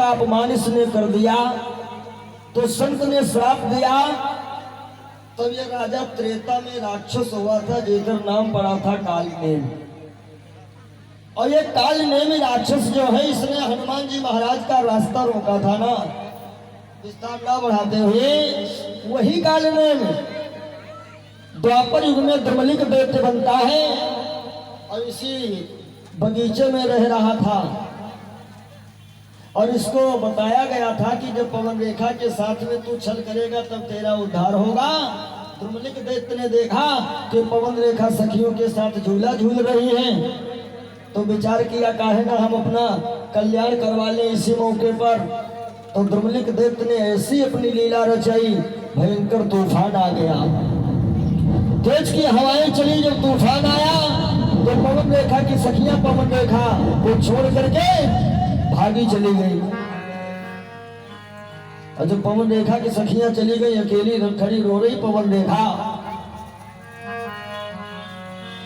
का अपमान इसने कर दिया तो संत ने श्राप दिया। तब ये राजा त्रेता में राक्षस हुआ था जिसका नाम पड़ा था कालनेम। और ये कालनेमी राक्षस जो है इसने हनुमान जी महाराज का रास्ता रोका था ना, विस्तार ना बढ़ाते हुए वही कालनेम द्वापर युग में द्रुमलिक दैत्य बनता है और इसी बगीचे में रह रहा था। और इसको बताया गया था कि जब पवन रेखा के साथ में तू छल करेगा तब तेरा उद्धार होगा। द्रुमलिक दैत्य ने देखा कि पवन रेखा सखियों के साथ झूला झूल रही है तो विचार किया काहे ना हम अपना कल्याण करवा लें इसी मौके पर। तो द्रुमलिक दैत्य ने ऐसी अपनी लीला रचाई, भयंकर तूफान आ गया, तेज की हवाएं चली। जब तूफान आया तो पवन रेखा की सखियां पवन रेखा को छोड़ करके भागी चली गई। और जब पवन रेखा की सखियां चली गई अकेली खड़ी रो रही पवन रेखा।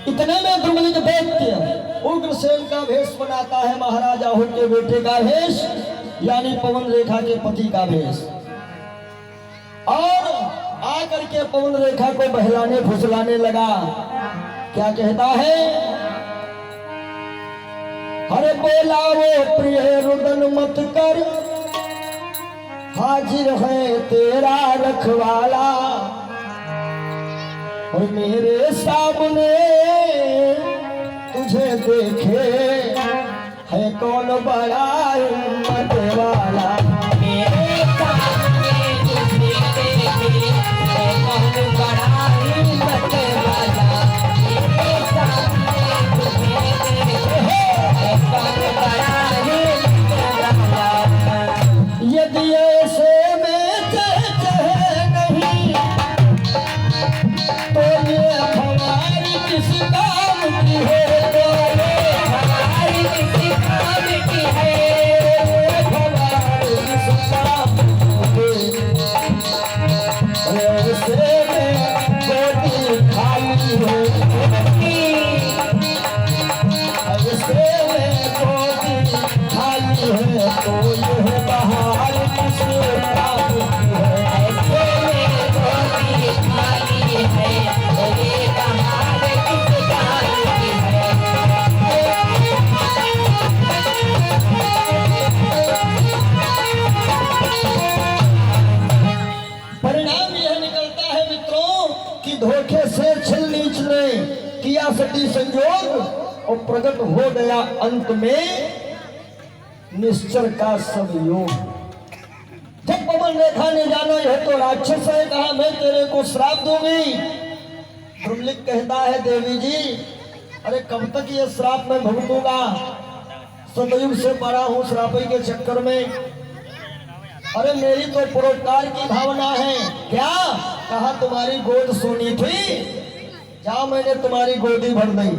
इतने में द्रुमलिक दैत्य उग्रसेन का भेष बनाता है, महाराजा हुन के बेटे का भेष, यानी पवन रेखा के पति का भेष, और आकर के पवन रेखा को बहलाने फुसलाने लगा। क्या कहता है? हरे बोला वो प्रिय रुदन मत कर, हाजिर है तेरा रखवाला, और मेरे सामने तुझे देखे है कौन बड़ा हिम्मत वाला। मेरे सामने तुझे देखे है कौन बड़ा हिम्मत वाला, मेरे सामने तुझे देखे है कौन बड़ा हिम्मत वाला। यदि ऐसे में चाहे नहीं तो ये हमारी किस काम की है, तो ये हमारी किस काम की है, हमारी किस काम की है। ऐसे में गोदी खाली है, ऐसे में गोदी खाली है, तो ये बहार किस काम की है। ऐसे में गोदी खाली है, तो ये बहार किस काम की है। परिणाम यह निकलता है मित्रों कि धोखे से छल नीच ने किया सती संयोग और प्रकट हो गया अंत में निश्चर का सब योग। जब पवन रेखा ने जाना यह तो राक्षस है, कहा मैं तेरे को श्राप दूंगी। द्रुमलिक कहता है देवी जी अरे कब तक ये श्राप मैं भुगतूंगा, सतयुग से पड़ा हूँ श्रापी के चक्कर में। अरे मेरी तो परोपकार की भावना है। क्या? कहा तुम्हारी गोद सोनी थी, जाओ मैंने तुम्हारी गोदी भर दी।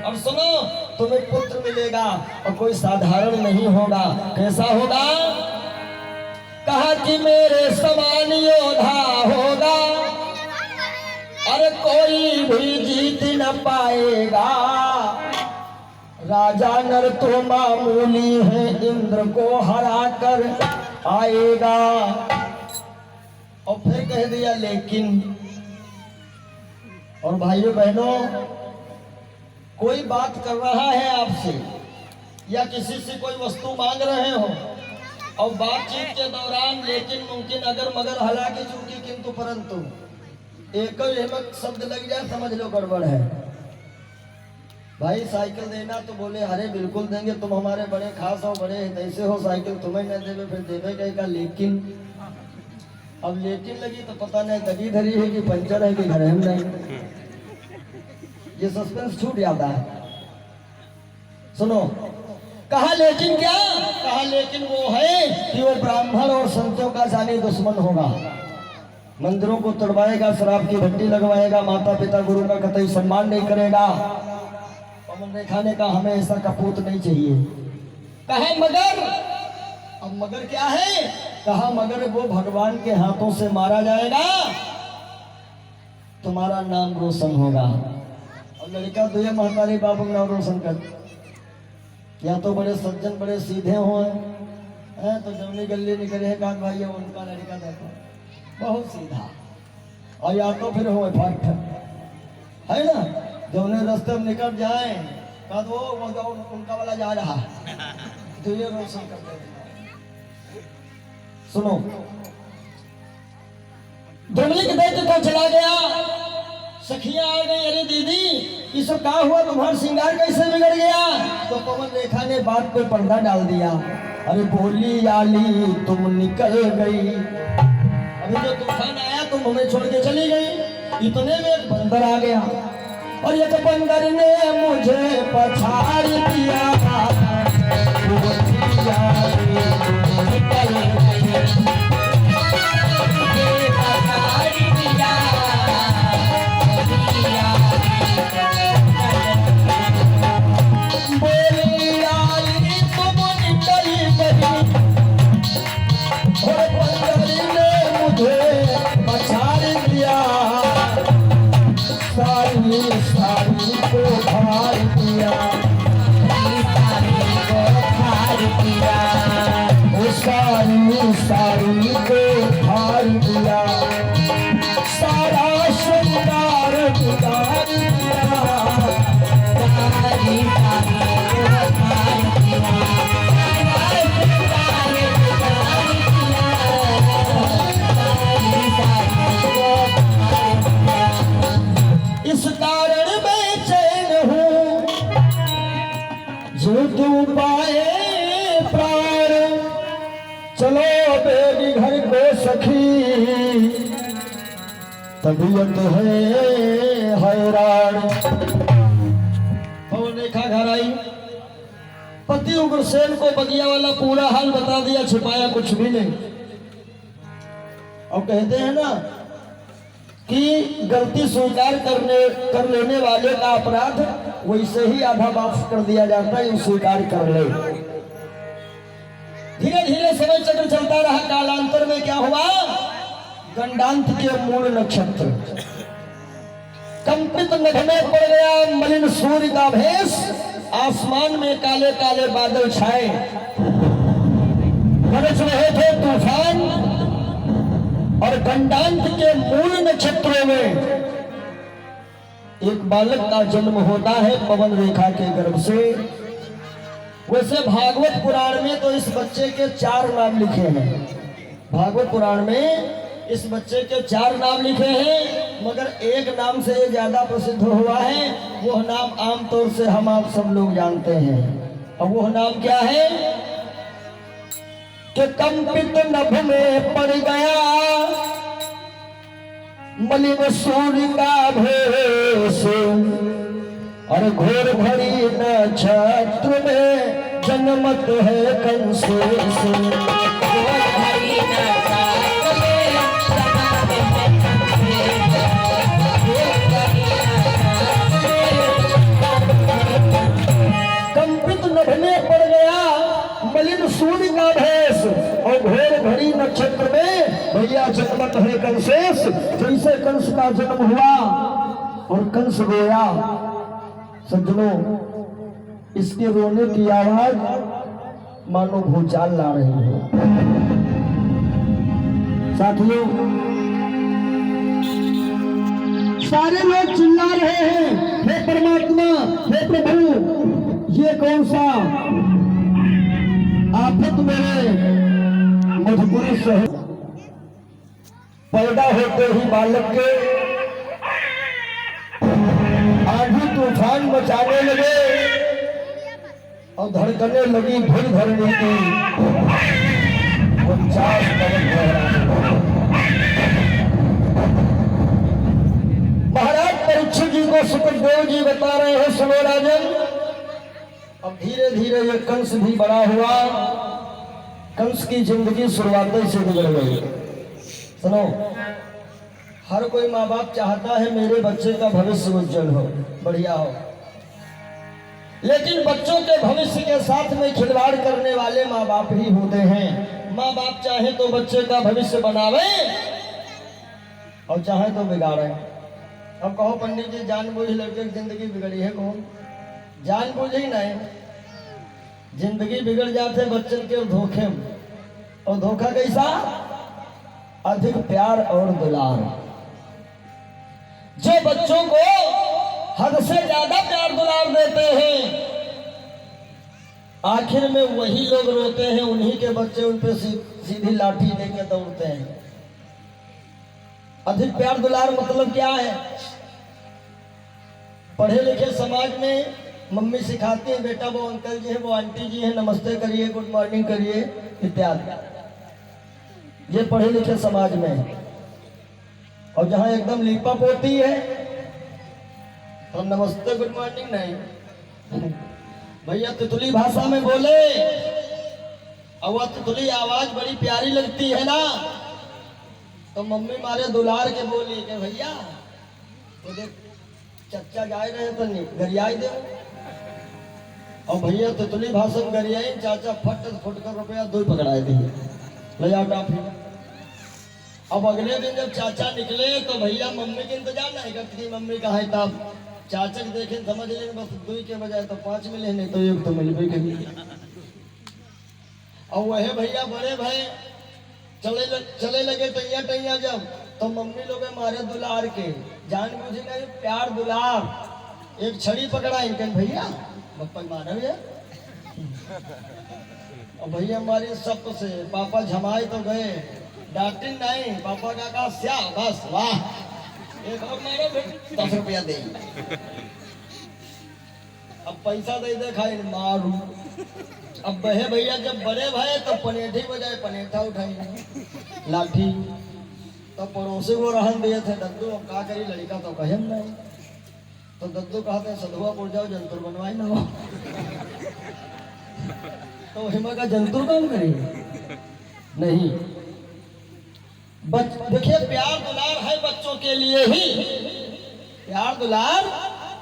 अब सुनो तुम्हें पुत्र मिलेगा और कोई साधारण नहीं होगा। कैसा होगा? कहा कि मेरे समान योद्धा होगा, अरे कोई भी जीत न पाएगा। राजा नर तो मामूली है, इंद्र को हरा कर आएगा। और फिर कह दिया लेकिन। और भाइयों बहनों कोई बात कर रहा है आपसे या किसी से कोई वस्तु मांग रहे हो और बातचीत के दौरान लेकिन मुमकिन अगर मगर हालांकि चूंकि किंतु परंतु एक हिम्मत शब्द लग जाए समझ लो गड़बड़ है। भाई साइकिल देना तो बोले अरे बिल्कुल देंगे, तुम हमारे बड़े खास हो, बड़े ऐसे हो, साइकिल तुम्हें न देवे फिर देवे कहेगा लेकिन। अब लेकिन लगी तो पता नहीं दगी धरी है कि पंचर है कि घर है नहीं, ये सस्पेंस छूट जाता है। सुनो कहा लेकिन क्या? कहा लेकिन वो है कि वो ब्राह्मण और संतों का जानी दुश्मन होगा, मंदिरों को तोड़वाएगा, शराब की भट्टी लगवाएगा, माता पिता गुरु का कतई सम्मान नहीं करेगा। पवन रेखा ने कहा हमें ऐसा कपूत नहीं चाहिए। कहा मगर? अब मगर क्या है? कहा मगर वो भगवान के हाथों से मारा जाएगा, तुम्हारा नाम रोशन होगा। और लड़का तो ये महतारी बाबू का नाम रोशन कर, या तो बड़े सज्जन बड़े सीधे हों है तो जमनी गली निकले है कान भाई उनका लड़का देखो बहुत सीधा और या तो फिर हो फट है ना जमने रास्ते में निकल जाए का तो उनका वाला जा रहा तो ये रोशन करते सुनो जमनी के देख तो चला गया सखिया आ गई अरे दीदी ये सब क्या हुआ तुम्हारा श्रृंगार कैसे बिगड़ गया तो पवन रेखा ने बात पे पर्दा डाल दिया अरे बोली आली तुम निकल गई अभी जो तूफान आया तुम हमें छोड़ के चली गई इतने में एक बंदर आ गया और ये तो बंदर ने मुझे पछाड़ दिया सारी को फाड़ दिया सारी को फाड़ दिया सारा श्रृंगार बिगाड़ दिया इस कारण बेचैन हूँ जो तू पाए प्राण चलो बेबी घर को सखी तबीयत है हैरान और देखा घर आई पति उग्रसेन को बगिया वाला पूरा हाल बता दिया छिपाया कुछ भी नहीं और कहते हैं ना कि गलती स्वीकार कर लेने वाले का अपराध वैसे ही आधा माफ कर दिया जाता है स्वीकार कर ले धीरे धीरे समय चक्र चलता रहा कालांतर में क्या हुआ गंडांत के मूल नक्षत्र कंपित नभ में पड़ गया मलिन सूर्य का भेष आसमान में काले काले बादल छाए बरस रहे थे तूफान और गंडांत के मूल नक्षत्रों में एक बालक का जन्म होता है पवन रेखा के गर्भ से वैसे भागवत पुराण में तो इस बच्चे के 4 नाम लिखे हैं भागवत पुराण में इस बच्चे के 4 नाम लिखे हैं मगर एक नाम से ये ज्यादा प्रसिद्ध हुआ है वह नाम आमतौर से हम आप सब लोग जानते हैं और वह नाम क्या है कि कंपित नभ में पड़ गया मलिन सूर्य का भेष और घोर भरी नक्षत्र में जन्मत है कंस कंपित नभ में पड़ गया मलिन सूर्य का भेष और घोर भरी नक्षत्र में भैया जन्मत है कंसेश जैसे कंस का जन्म हुआ और कंस रोया सज्जनों इसके रोने की आवाज मानो भूचाल ला रही हो साथियों सारे लोग चिल्ला रहे हैं हे परमात्मा हे प्रभु ये कौन सा आफत मेरे मजबूरी से पैदा होते ही बालक के आंधी तूफान मचाने लगे और धड़कने लगी भूल धरने की 49 पवन महाराज परीक्षित जी को सुखदेव जी बता रहे हैं सुनो राजन अब धीरे धीरे ये कंस भी बड़ा हुआ कंस की जिंदगी शुरुआत से गुजर गई सुनो हर कोई माँ बाप चाहता है मेरे बच्चे का भविष्य उज्जवल हो बढ़िया हो लेकिन बच्चों के भविष्य के साथ में खिलवाड़ करने वाले माँ बाप ही होते हैं माँ बाप चाहे तो बच्चे का भविष्य बनावे और चाहे तो बिगाड़े अब कहो पंडित जी जानबूझ लड़के की जिंदगी बिगड़ी है कौन जानबूझ ही नहीं जिंदगी बिगड़ जाते बच्चन के धोखे और धोखा कैसा? अधिक प्यार और दुलार। जो बच्चों को हद से ज्यादा प्यार दुलार देते हैं, आखिर में वही लोग रोते हैं, उन्हीं के बच्चे उन पे सीधी लाठी लेके दौड़ते हैं। अधिक प्यार दुलार मतलब क्या है? पढ़े लिखे समाज में मम्मी सिखाती है, बेटा वो अंकल जी हैं, वो आंटी जी हैं, नमस्ते करिए, गुड मॉर्निंग करिए इत्यादि। ये पढ़े लिखे समाज में है। और जहां एकदम लीपा पोती है तो नमस्ते गुड मॉर्निंग नहीं, भैया तितली भाषा में बोले, और वह तितली आवाज बड़ी प्यारी लगती है ना, तो मम्मी मारे दुलार के बोली कि भैया तो देख चच्चा जाए रहे तो नहीं गरियाई दे, और भैया तितली भाषा में गरियाई, चाचा फट कर रुपया 2 पकड़ाए दिए, ले जाओ टॉफी। अब अगले दिन जब चाचा निकले तो भैया मम्मी के इंतजार नहीं करती, मम्मी कहा है तब चाचा देखे समझ लेंगे बस 2 के बजाय तो 5 मिले, नहीं तो 1 तो मिल भी गई। और वह भैया बड़े भाई चले लगे टैया टैया जब, तो मम्मी लोग मारे दुलार के, जान बुझे नहीं प्यार दुलार। एक छड़ी पकड़ा इनके भैया बप्पा मारे भैया, और भैया हमारी सब से पापा झमाए तो गए, डांटिन नहीं, पापा का कहा स्या बस वाह, एक और मारो 10 रुपया दे, अब पैसा दे दे खाई मारू। अब बहे भैया जब बड़े भाई तो पनेठी बजाए पनेठा उठाई लाठी, तो पड़ोसी को रहन दिए थे दद्दू, अब का करी लड़का तो कहे नहीं, तो दद्दू कहते सधुआ पुर जाओ जंतुर बनवाई ना हो, तो हिमा का जंतुर काम करेंगे नहीं। देखिए प्यार दुलार है बच्चों के लिए ही, प्यार दुलार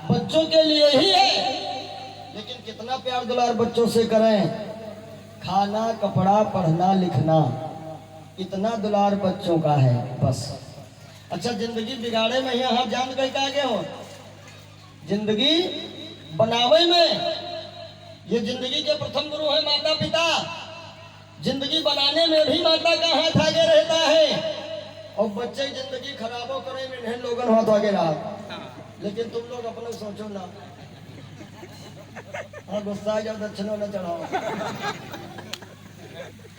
बच्चों के लिए ही है, लेकिन कितना प्यार दुलार बच्चों से करें? खाना कपड़ा पढ़ना लिखना, इतना दुलार बच्चों का है बस। अच्छा जिंदगी बिगाड़े में यहाँ जान गए का आगे हो, जिंदगी बनावे में ये जिंदगी के प्रथम गुरु है माता पिता, जिंदगी बनाने में भी माता का हाथ आगे रहता है, और बच्चे जिंदगी खराबो करे में इन्हें लोगन हाथ आगे रहा। लेकिन तुम लोग अपना सोचो ना, हाँ गुस्सा आ जाओ दक्षिणों न चढ़ाओ,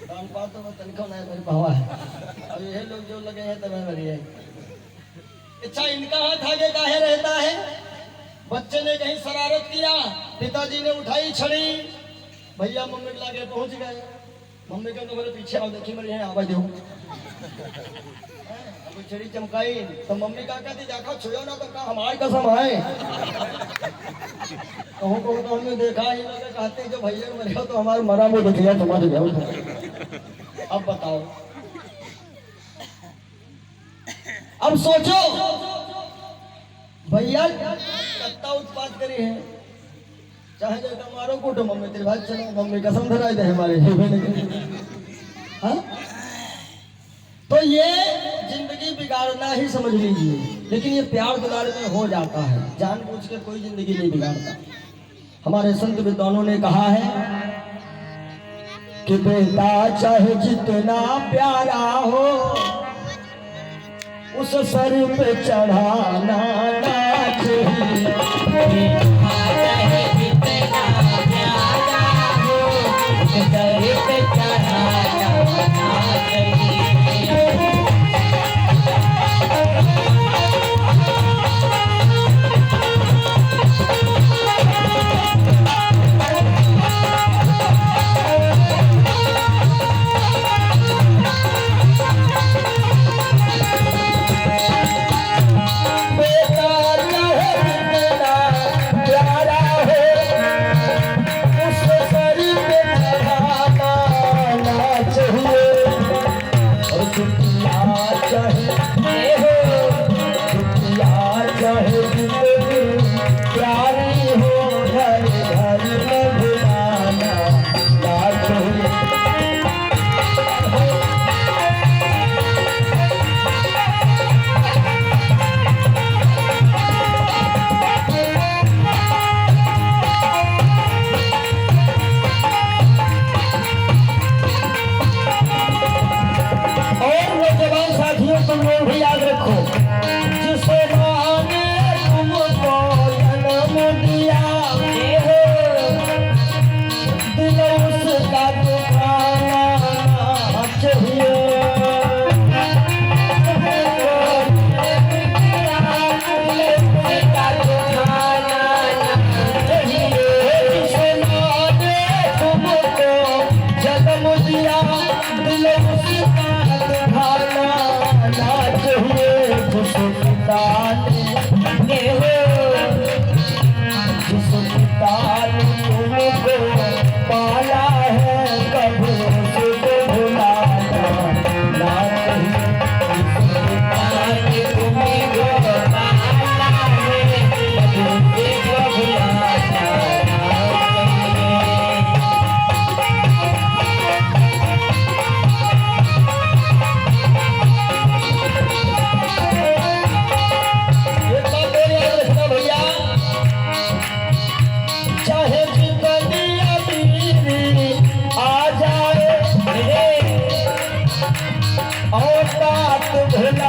दान पात तो तनखा नहीं मेरी भावा है, अब यही लोग जो लगे हैं तब मरी है। अच्छा इनका हाथ आगे काहे रहता है? बच्चे ने कहीं शरारत किया, पिताजी ने उठाई छड़ी, भैया मम्मी के लागे पहुंच गए, मम्मी के बोले पीछे आओ देखी मेरी है आवाज दो, छड़ी चमकाई तो मम्मी का कहती जाकर छुओ ना, तो कहा हमारी कसम है, कहूँ तो हमने देखा ही लोग कहते जो भैया मरे हो तो हमारे मरा में देख लिया तुम्हारे जाओ। अब बताओ, अब सोचो भैया कितना उत्पाद करी है, चाहे जो मारो कूटो मम्मी तेरे भाई चलो, मम्मी कसम धराई दे हमारे। हाँ तो ये जिंदगी बिगाड़ना ही समझ लीजिए, लेकिन ये प्यार दुलार में हो जाता है, जानबूझ के कोई जिंदगी नहीं बिगाड़ता। हमारे संत विद्वानों ने कहा है कि बेटा चाहे जितना प्यारा हो उस सर पे चढ़ाना ना चाहिए, चाहे जितना प्यारा हो उस सर पे चढ़ाना ना चाहिए। पाला है कभी से तो भुलाना ना चाहिए। तुम्हें को पाला है कभी से तो भुलाना ना चाहिए। एक बात और याद रखना भैया, चाहे जितनी अमीरी आ जाए और बात भूल